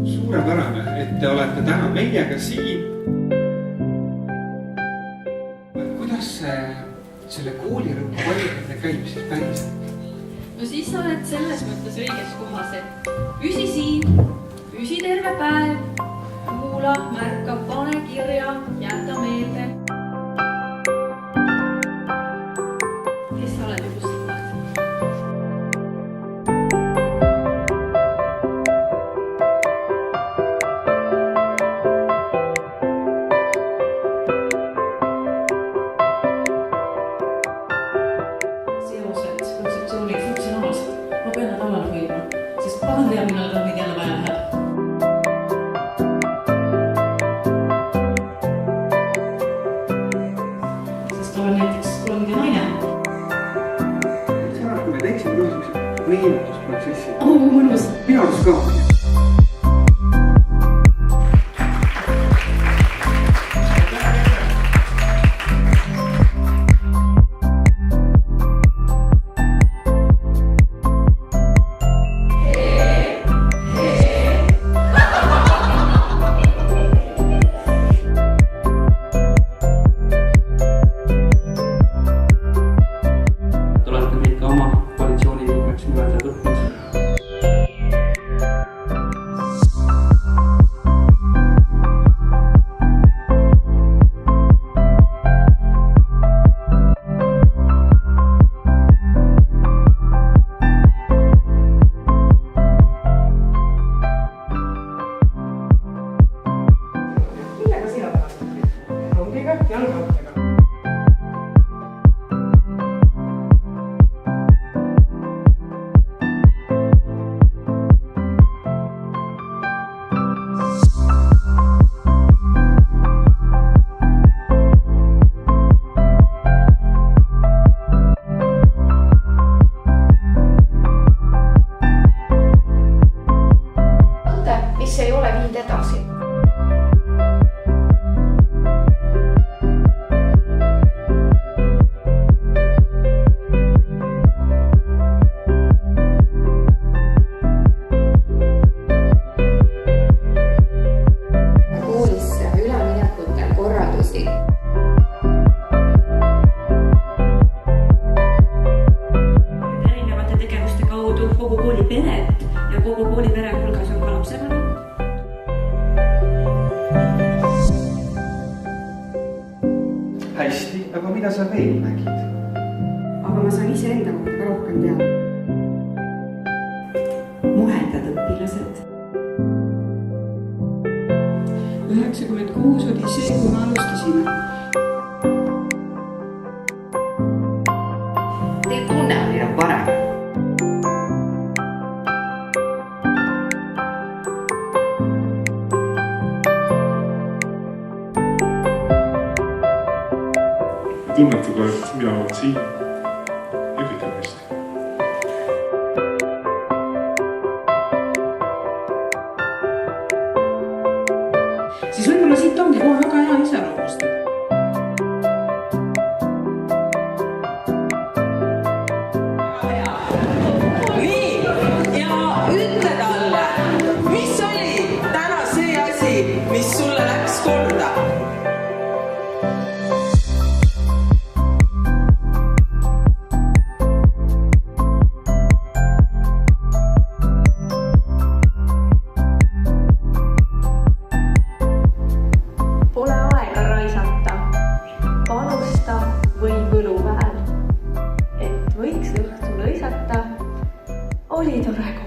Suurepärane, et te olete täna meiega siin. Kuidas selle koolirõõmu valimine käib siis päriselt? No siis sa oled selles mõttes õiges kohas, et püsi siin, püsi terve päev, kuula, märka, pane kirja, jäta meelde. Kes sa oled just siit? Pahan tea, millal ta meid jälle vaja läheb. Sest olen näiteks kolmide naine. See on, kui me teeksime tõusukse meenutusprotsessi. Mõnus. Minu arust ka. Mis ei ole viinud edasi. Koolis üleminekutel korraldusi. Erinevate tegevuste kaudu kogu kooli peret ja kogu kooli pere hulgas on ka lapsevanem. Hästi, aga mida sa veel nägid? Aga ma saan iseenda kohta ka rohkem teada. Muheldad õpilased. 96 oli see, kui me alustasime. Teil tunnemine on parem. Tunnetada, et mina olen siin ja kõik on hästi. Siis võib-olla siit ongi kohe väga hea iseloomustada. Nii, ja ütle talle, mis oli täna see asi, mis sulle läks korda? Pole aega raisata, panusta või võluväel, et võiks õhtul lõisata, oli tore.